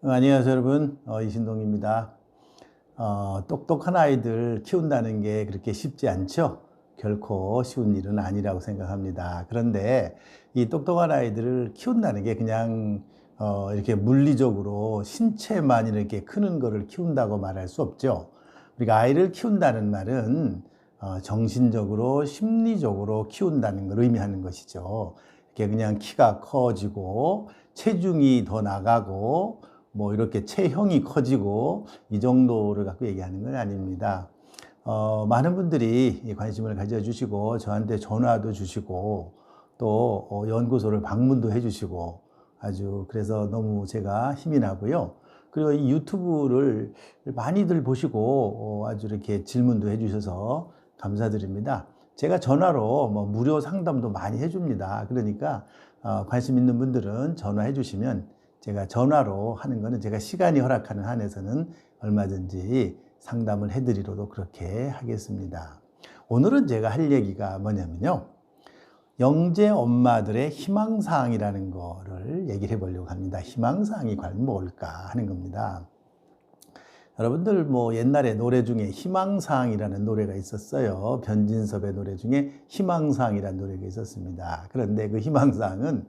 안녕하세요, 여러분. 이신동입니다. 똑똑한 아이들 키운다는 게 그렇게 쉽지 않죠? 결코 쉬운 일은 아니라고 생각합니다. 그런데 이 똑똑한 아이들을 키운다는 게 그냥 이렇게 물리적으로 신체만 이렇게 크는 거를 키운다고 말할 수 없죠. 우리가 아이를 키운다는 말은 정신적으로, 심리적으로 키운다는 걸 의미하는 것이죠. 이렇게 그냥 키가 커지고 체중이 더 나가고 뭐 이렇게 체형이 커지고 이 정도를 갖고 얘기하는 건 아닙니다. 많은 분들이 관심을 가져주시고 저한테 전화도 주시고 또 연구소를 방문도 해주시고 아주 그래서 너무 제가 힘이 나고요. 그리고 이 유튜브를 많이들 보시고 아주 이렇게 질문도 해주셔서 감사드립니다. 제가 전화로 뭐 무료 상담도 많이 해줍니다. 그러니까 관심 있는 분들은 전화해 주시면 제가 전화로 하는 거는 제가 시간이 허락하는 한에서는 얼마든지 상담을 해드리도록 그렇게 하겠습니다. 오늘은 제가 할 얘기가 뭐냐면요. 영재 엄마들의 희망사항이라는 거를 얘기를 해보려고 합니다. 희망사항이 과연 뭘까 하는 겁니다. 여러분들 뭐 옛날에 노래 중에 희망사항이라는 노래가 있었어요. 변진섭의 노래 중에 희망사항이라는 노래가 있었습니다. 그런데 그 희망사항은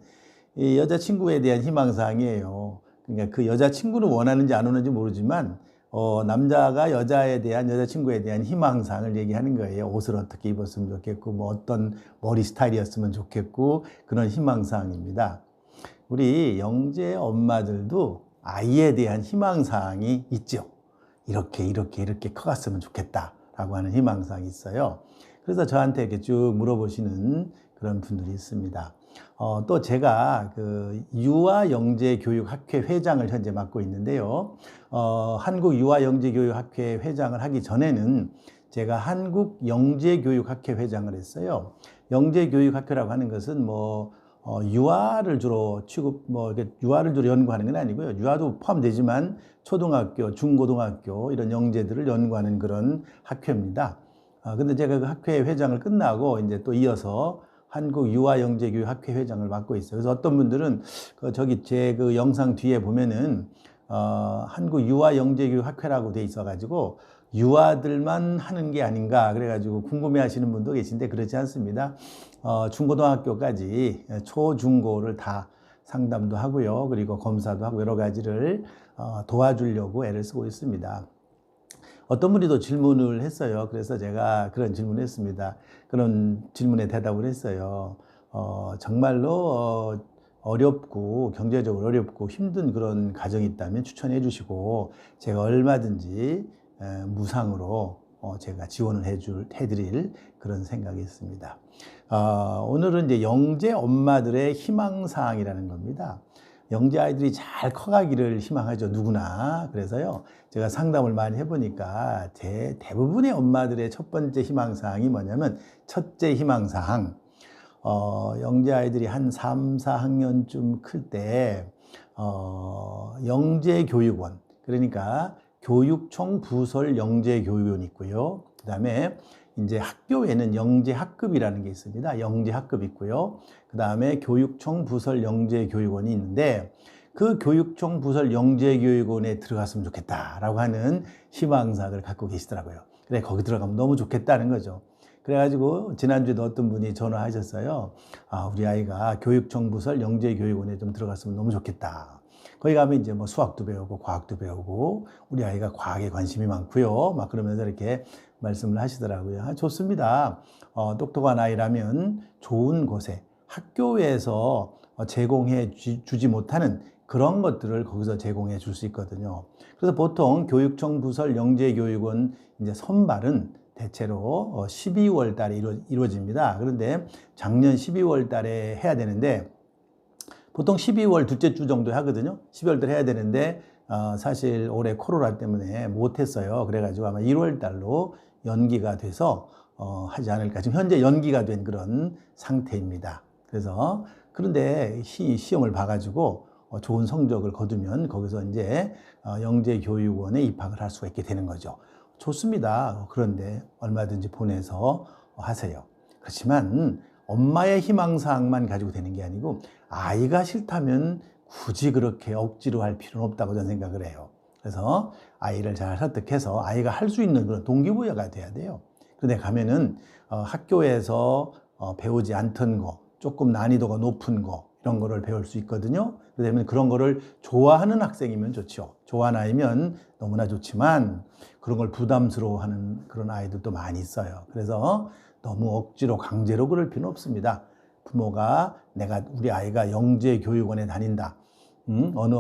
이 여자친구에 대한 희망사항이에요. 그러니까 그 여자친구는 원하는지 안 원하는지 모르지만 남자가 여자에 대한 여자친구에 대한 희망사항을 얘기하는 거예요. 옷을 어떻게 입었으면 좋겠고 뭐 어떤 머리 스타일이었으면 좋겠고 그런 희망사항입니다. 우리 영재 엄마들도 아이에 대한 희망사항이 있죠. 이렇게 커갔으면 좋겠다라고 하는 희망사항이 있어요. 그래서 저한테 이렇게 쭉 물어보시는 그런 분들이 있습니다. 또 제가 그 유아영재교육학회 회장을 현재 맡고 있는데요. 한국유아영재교육학회 회장을 하기 전에는 제가 한국영재교육학회 회장을 했어요. 영재교육학회라고 하는 것은 뭐 유아를 주로 유아를 주로 연구하는 건 아니고요. 유아도 포함되지만 초등학교, 중고등학교 이런 영재들을 연구하는 그런 학회입니다. 근데 제가 그 학회 회장을 끝나고 이제 또 이어서 한국 유아영재교육학회 회장을 맡고 있어요. 그래서 어떤 분들은 저기 제 그 영상 뒤에 보면은 한국 유아영재교육학회라고 돼 있어가지고 유아들만 하는 게 아닌가 그래가지고 궁금해하시는 분도 계신데 그렇지 않습니다. 중고등학교까지 초중고를 다 상담도 하고요. 그리고 검사도 하고 여러 가지를 도와주려고 애를 쓰고 있습니다. 어떤 분이 또 질문을 했어요. 그래서 제가 그런 질문을 했습니다. 그런 질문에 대답을 했어요. 정말로 어렵고 경제적으로 어렵고 힘든 그런 가정이 있다면 추천해 주시고 제가 얼마든지 무상으로 제가 지원을 해드릴 그런 생각이 있습니다. 오늘은 이제 영재 엄마들의 희망사항이라는 겁니다. 영재 아이들이 잘 커가기를 희망하죠, 누구나. 그래서요, 제가 상담을 많이 해보니까 대부분의 엄마들의 첫 번째 희망사항이 뭐냐면, 첫째 희망사항, 영재 아이들이 한 3, 4학년쯤 클 때, 영재교육원, 그러니까 교육청 부설 영재교육원이 있고요. 그 다음에 이제 학교에는 영재학급이라는 게 있습니다. 영재학급이 있고요. 그 다음에 교육청 부설 영재교육원이 있는데 그 교육청 부설 영재교육원에 들어갔으면 좋겠다라고 하는 희망사항을 갖고 계시더라고요. 그래, 거기 들어가면 너무 좋겠다는 거죠. 그래가지고 지난주에도 어떤 분이 전화하셨어요. 우리 아이가 교육청 부설 영재교육원에 좀 들어갔으면 너무 좋겠다. 거기 가면 이제 뭐 수학도 배우고 과학도 배우고 우리 아이가 과학에 관심이 많고요. 막 그러면서 이렇게 말씀을 하시더라고요. 좋습니다. 똑똑한 아이라면 좋은 곳에 학교에서 제공해 주지 못하는 그런 것들을 거기서 제공해 줄 수 있거든요. 그래서 보통 교육청 부설 영재교육원 이제 선발은 대체로 12월 달에 이루어집니다. 그런데 작년 12월 달에 해야 되는데 보통 12월 둘째 주 정도에 하거든요. 12월 달에 해야 되는데 사실 올해 코로나 때문에 못했어요. 그래가지고 아마 1월 달로 연기가 돼서 하지 않을까. 지금 현재 연기가 된 그런 상태입니다. 그래서 그런데 시험을 봐가지고 좋은 성적을 거두면 거기서 이제 영재교육원에 입학을 할 수가 있게 되는 거죠. 좋습니다. 그런데 얼마든지 보내서 하세요. 그렇지만 엄마의 희망사항만 가지고 되는 게 아니고 아이가 싫다면 굳이 그렇게 억지로 할 필요는 없다고 저는 생각을 해요. 그래서 아이를 잘 설득해서 아이가 할 수 있는 그런 동기부여가 돼야 돼요. 그런데 가면은 학교에서 배우지 않던 거, 조금 난이도가 높은 거, 이런 거를 배울 수 있거든요. 그러면 그런 거를 좋아하는 학생이면 좋죠. 좋아하는 아이면 너무나 좋지만 그런 걸 부담스러워하는 그런 아이들도 많이 있어요. 그래서 너무 억지로 강제로 그럴 필요는 없습니다. 부모가 우리 아이가 영재교육원에 다닌다. 어느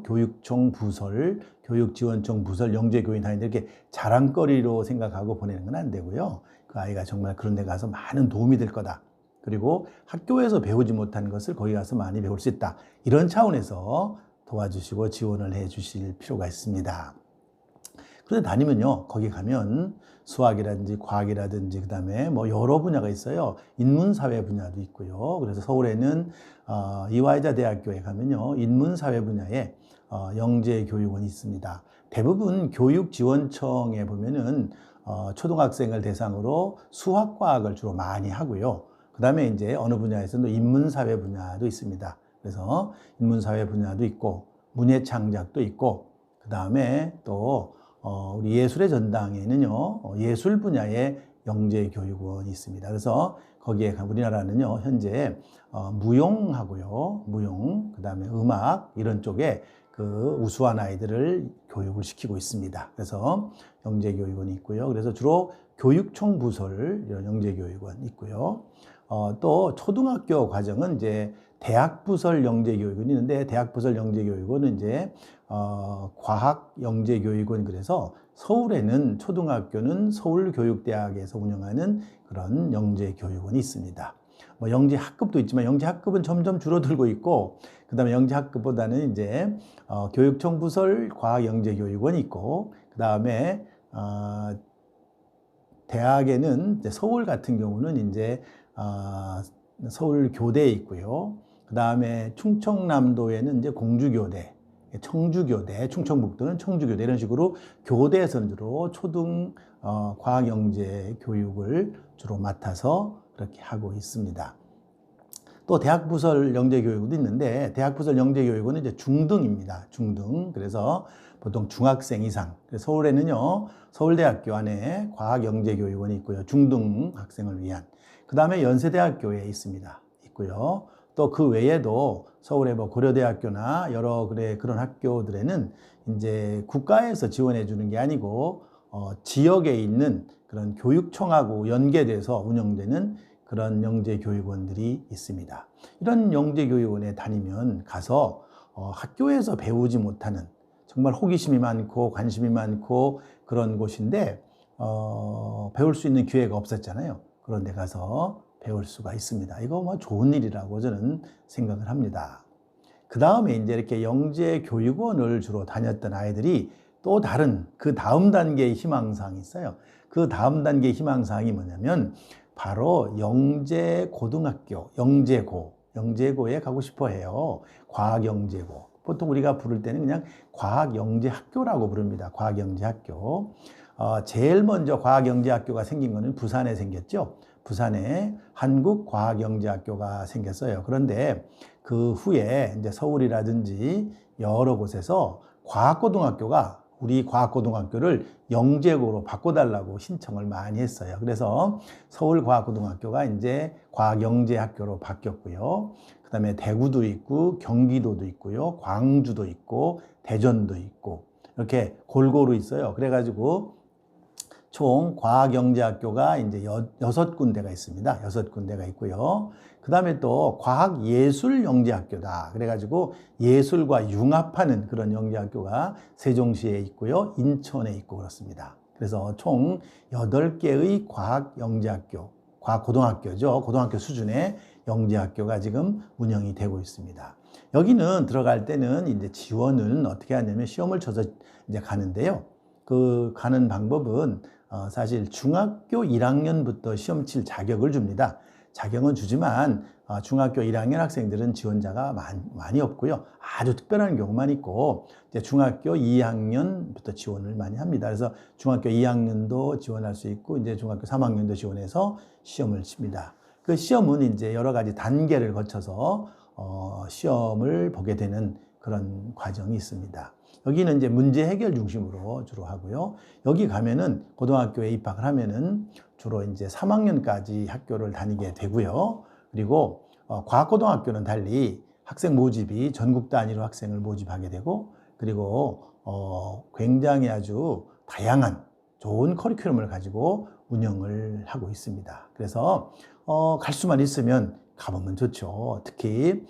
교육청 부설, 교육지원청 부설 영재교육원에 다닌다. 이렇게 자랑거리로 생각하고 보내는 건 안 되고요. 그 아이가 정말 그런 데 가서 많은 도움이 될 거다. 그리고 학교에서 배우지 못한 것을 거기 가서 많이 배울 수 있다. 이런 차원에서 도와주시고 지원을 해 주실 필요가 있습니다. 그런데 다니면요, 거기 가면 수학이라든지 과학이라든지 그다음에 뭐 여러 분야가 있어요. 인문사회 분야도 있고요. 그래서 서울에는 이화여자 대학교에 가면요, 인문사회 분야에 영재교육원이 있습니다. 대부분 교육지원청에 보면은 초등학생을 대상으로 수학과학을 주로 많이 하고요. 그다음에 이제 어느 분야에서는 인문사회 분야도 있습니다. 그래서 인문사회 분야도 있고 문예창작도 있고 그다음에 또 우리 예술의 전당에는요, 예술 분야의 영재교육원이 있습니다. 그래서 거기에 우리나라는요, 현재 무용하고요, 그다음에 음악 이런 쪽에 그 우수한 아이들을 교육을 시키고 있습니다. 그래서 영재교육원이 있고요. 그래서 주로 교육청 부설 이런 영재교육원 있고요. 또 초등학교 과정은 이제 대학부설 영재교육원이 있는데 대학부설 영재교육원은 이제 과학 영재교육원 그래서 서울에는 초등학교는 서울교육대학에서 운영하는 그런 영재교육원이 있습니다. 뭐 영재학급도 있지만 영재학급은 점점 줄어들고 있고 그다음에 영재학급보다는 이제 교육청 부설 과학 영재교육원이 있고 그다음에 대학에는 이제 서울 같은 경우는 이제 서울교대에 있고요. 그 다음에 충청남도에는 이제 공주교대, 청주교대, 충청북도는 청주교대 이런 식으로 교대에서는 주로 초등 과학영재 교육을 주로 맡아서 그렇게 하고 있습니다. 또 대학부설 영재교육도 있는데 대학부설 영재교육은 이제 중등입니다. 중등. 그래서 보통 중학생 이상. 서울에는요, 서울대학교 안에 과학영재교육원이 있고요. 중등 학생을 위한. 그 다음에 연세대학교에 있고요. 또 그 외에도 서울의 뭐 고려대학교나 여러 그런 학교들에는 이제 국가에서 지원해 주는 게 아니고 지역에 있는 그런 교육청하고 연계돼서 운영되는 그런 영재교육원들이 있습니다. 이런 영재교육원에 다니면 가서 학교에서 배우지 못하는 정말 호기심이 많고 관심이 많고 그런 곳인데 배울 수 있는 기회가 없었잖아요. 그런 데 가서 배울 수가 있습니다. 이거 뭐 좋은 일이라고 저는 생각을 합니다. 그 다음에 이제 이렇게 영재교육원을 주로 다녔던 아이들이 또 다른 그 다음 단계의 희망사항이 있어요. 그 다음 단계의 희망사항이 뭐냐면 바로 영재고등학교, 영재고에 가고 싶어 해요. 과학영재고. 보통 우리가 부를 때는 그냥 과학영재학교라고 부릅니다. 과학영재학교. 제일 먼저 과학영재학교가 생긴 거는 부산에 생겼죠. 부산에 한국과학영재학교가 생겼어요. 그런데 그 후에 이제 서울이라든지 여러 곳에서 우리 과학고등학교를 영재고로 바꿔달라고 신청을 많이 했어요. 그래서 서울과학고등학교가 이제 과학영재학교로 바뀌었고요. 그 다음에 대구도 있고 경기도도 있고요. 광주도 있고 대전도 있고 이렇게 골고루 있어요. 그래가지고 총 과학영재학교가 이제 6군데가 있습니다. 6군데가 있고요. 그 다음에 또 과학예술영재학교다. 그래가지고 예술과 융합하는 그런 영재학교가 세종시에 있고요. 인천에 있고 그렇습니다. 그래서 총 8개의 과학영재학교, 과학고등학교죠. 고등학교 수준의 영재학교가 지금 운영이 되고 있습니다. 여기는 들어갈 때는 이제 지원은 어떻게 하냐면 시험을 쳐서 이제 가는데요. 그 가는 방법은 사실 중학교 1학년부터 시험 칠 자격을 줍니다. 자격은 주지만 중학교 1학년 학생들은 지원자가 많이 없고요. 아주 특별한 경우만 있고 이제 중학교 2학년부터 지원을 많이 합니다. 그래서 중학교 2학년도 지원할 수 있고 이제 중학교 3학년도 지원해서 시험을 칩니다. 그 시험은 이제 여러 가지 단계를 거쳐서 시험을 보게 되는 그런 과정이 있습니다. 여기는 이제 문제 해결 중심으로 주로 하고요. 여기 가면은 고등학교에 입학을 하면은 주로 이제 3학년까지 학교를 다니게 되고요. 그리고 과학고등학교는 달리 학생 모집이 전국 단위로 학생을 모집하게 되고, 그리고 굉장히 아주 다양한 좋은 커리큘럼을 가지고 운영을 하고 있습니다. 그래서 갈 수만 있으면 가보면 좋죠. 특히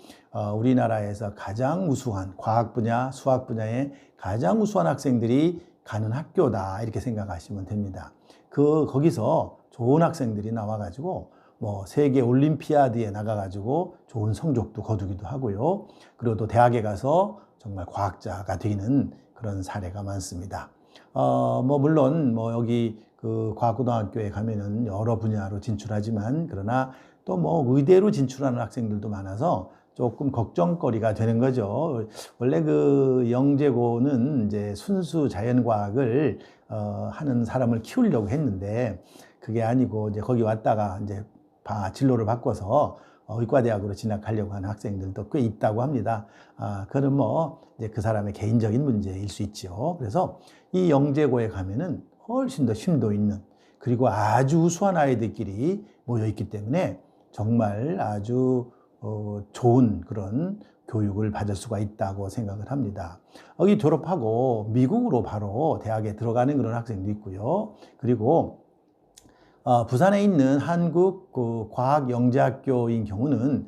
우리나라에서 가장 우수한 과학 분야, 수학 분야에 가장 우수한 학생들이 가는 학교다, 이렇게 생각하시면 됩니다. 거기서 좋은 학생들이 나와가지고 뭐 세계 올림피아드에 나가가지고 좋은 성적도 거두기도 하고요. 그리고 또 대학에 가서 정말 과학자가 되는 그런 사례가 많습니다. 뭐 물론 뭐 여기 그 과학고등학교에 가면은 여러 분야로 진출하지만, 그러나 또 뭐 의대로 진출하는 학생들도 많아서 조금 걱정거리가 되는 거죠. 원래 그 영재고는 이제 순수 자연과학을 하는 사람을 키우려고 했는데, 그게 아니고 이제 거기 왔다가 이제 진로를 바꿔서 의과대학으로 진학하려고 하는 학생들도 꽤 있다고 합니다. 그건 뭐 이제 그 사람의 개인적인 문제일 수 있죠. 그래서 이 영재고에 가면은 훨씬 더 심도 있는, 그리고 아주 우수한 아이들끼리 모여 있기 때문에 정말 아주 좋은 그런 교육을 받을 수가 있다고 생각을 합니다. 여기 졸업하고 미국으로 바로 대학에 들어가는 그런 학생도 있고요. 그리고 부산에 있는 한국 과학영재학교인 경우는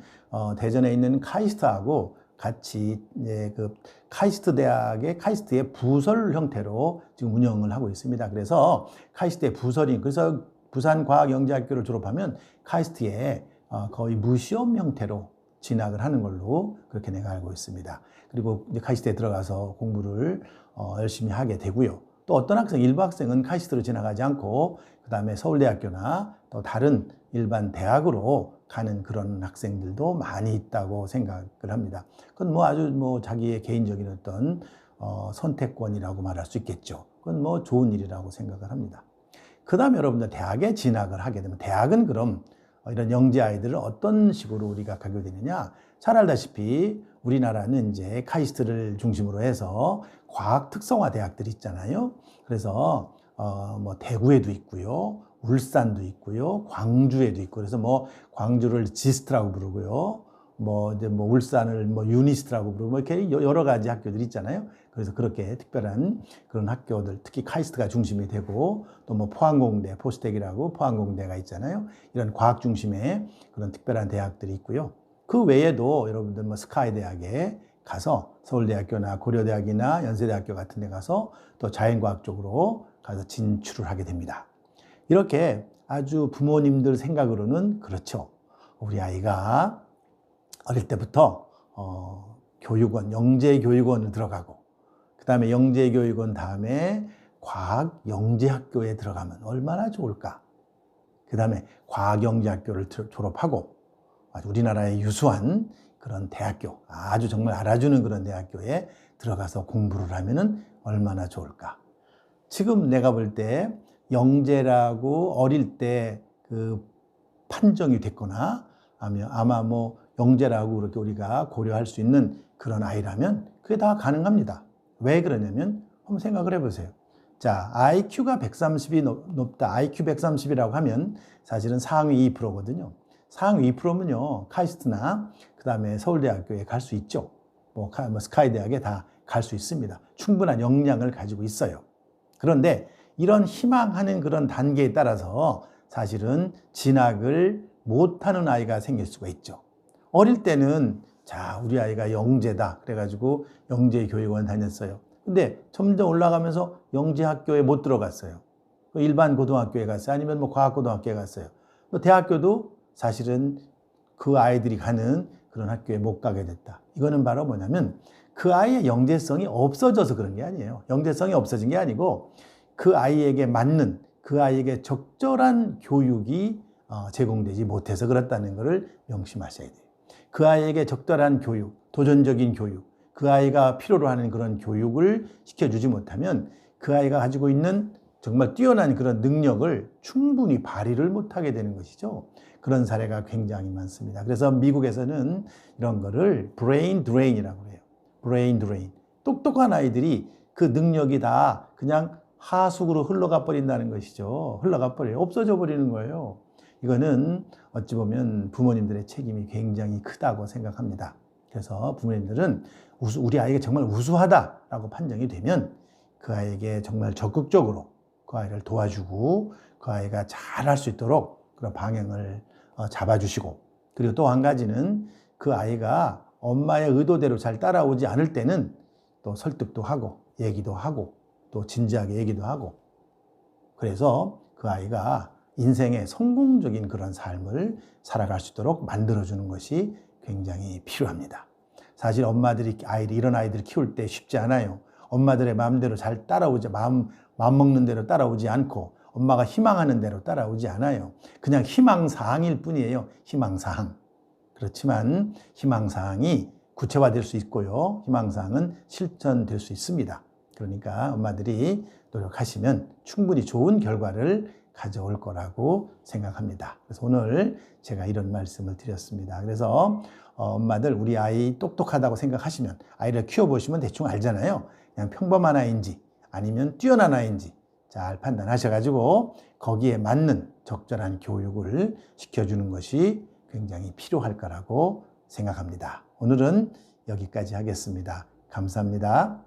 대전에 있는 카이스트하고 같이 이제 그 카이스트의 부설 형태로 지금 운영을 하고 있습니다. 그래서 카이스트의 부설인, 그래서 부산과학영재학교를 졸업하면 카이스트에 거의 무시험 형태로 진학을 하는 걸로 그렇게 내가 알고 있습니다. 그리고 이제 카이스트에 들어가서 공부를 열심히 하게 되고요. 또 어떤 학생, 일부 학생은 카이스트로 진학하지 않고 그 다음에 서울대학교나 또 다른 일반 대학으로 가는 그런 학생들도 많이 있다고 생각을 합니다. 그건 뭐 아주 뭐 자기의 개인적인 어떤 선택권이라고 말할 수 있겠죠. 그건 뭐 좋은 일이라고 생각을 합니다. 그 다음에 여러분들 대학에 진학을 하게 되면, 대학은 그럼 이런 영재 아이들을 어떤 식으로 우리가 가게 되느냐? 잘 알다시피 우리나라는 이제 카이스트를 중심으로 해서 과학 특성화 대학들이 있잖아요. 그래서 뭐 대구에도 있고요, 울산도 있고요, 광주에도 있고, 그래서 뭐 광주를 지스트라고 부르고요, 뭐 이제 뭐 울산을 뭐 유니스트라고 부르고, 뭐 이렇게 여러 가지 학교들이 있잖아요. 그래서 그렇게 특별한 그런 학교들, 특히 카이스트가 중심이 되고, 또 뭐 포항공대, 포스텍이라고 포항공대가 있잖아요. 이런 과학 중심의 그런 특별한 대학들이 있고요. 그 외에도 여러분들 뭐 스카이 대학에 가서 서울대학교나 고려대학이나 연세대학교 같은 데 가서 또 자연과학 쪽으로 가서 진출을 하게 됩니다. 이렇게 아주 부모님들 생각으로는 그렇죠. 우리 아이가 어릴 때부터 교육원, 영재교육원을 들어가고, 그 다음에 영재교육원 다음에 과학영재학교에 들어가면 얼마나 좋을까. 그 다음에 과학영재학교를 졸업하고 우리나라의 유수한 그런 대학교, 아주 정말 알아주는 그런 대학교에 들어가서 공부를 하면은 얼마나 좋을까. 지금 내가 볼 때 영재라고 어릴 때 그 판정이 됐거나, 아마 뭐 영재라고 그렇게 우리가 고려할 수 있는 그런 아이라면 그게 다 가능합니다. 왜 그러냐면 한번 생각을 해보세요. 자, IQ가 130이 높다. IQ 130이라고 하면 사실은 상위 2%거든요. 상위 2%면요, 카이스트나 그 다음에 서울대학교에 갈 수 있죠. 뭐 스카이 대학에 다 갈 수 있습니다. 충분한 역량을 가지고 있어요. 그런데 이런 희망하는 그런 단계에 따라서 사실은 진학을 못하는 아이가 생길 수가 있죠. 어릴 때는 자, 우리 아이가 영재다 그래가지고 영재교육원 다녔어요. 근데 점점 올라가면서 영재학교에 못 들어갔어요. 일반 고등학교에 갔어요. 아니면 뭐 과학고등학교에 갔어요. 또 대학교도 사실은 그 아이들이 가는 그런 학교에 못 가게 됐다. 이거는 바로 뭐냐면 그 아이의 영재성이 없어져서 그런 게 아니에요. 영재성이 없어진 게 아니고 그 아이에게 맞는, 그 아이에게 적절한 교육이 제공되지 못해서 그렇다는 것을 명심하셔야 돼요. 그 아이에게 적절한 교육, 도전적인 교육, 그 아이가 필요로 하는 그런 교육을 시켜주지 못하면 그 아이가 가지고 있는 정말 뛰어난 그런 능력을 충분히 발휘를 못하게 되는 것이죠. 그런 사례가 굉장히 많습니다. 그래서 미국에서는 이런 거를 브레인 드레인이라고 해요. 브레인 드레인. 똑똑한 아이들이 그 능력이 다 그냥 하수구로 흘러가 버린다는 것이죠. 흘러가 버려요. 없어져 버리는 거예요. 이거는 어찌 보면 부모님들의 책임이 굉장히 크다고 생각합니다. 그래서 부모님들은 우리 아이가 정말 우수하다라고 판정이 되면 그 아이에게 정말 적극적으로 그 아이를 도와주고 그 아이가 잘할 수 있도록 그런 방향을 잡아주시고, 그리고 또 한 가지는 그 아이가 엄마의 의도대로 잘 따라오지 않을 때는 또 설득도 하고 얘기도 하고 또 진지하게 얘기도 하고, 그래서 그 아이가 인생의 성공적인 그런 삶을 살아갈 수 있도록 만들어주는 것이 굉장히 필요합니다. 사실 엄마들이 이런 아이들을 키울 때 쉽지 않아요. 엄마들의 마음대로 잘 따라오지, 마음 먹는 대로 따라오지 않고 엄마가 희망하는 대로 따라오지 않아요. 그냥 희망사항일 뿐이에요. 희망사항. 그렇지만 희망사항이 구체화될 수 있고요. 희망사항은 실천될 수 있습니다. 그러니까 엄마들이 노력하시면 충분히 좋은 결과를 가져올 거라고 생각합니다. 그래서 오늘 제가 이런 말씀을 드렸습니다. 그래서 엄마들 우리 아이 똑똑하다고 생각하시면 아이를 키워보시면 대충 알잖아요. 그냥 평범한 아이인지 아니면 뛰어난 아이인지 잘 판단하셔가지고 거기에 맞는 적절한 교육을 시켜주는 것이 굉장히 필요할 거라고 생각합니다. 오늘은 여기까지 하겠습니다. 감사합니다.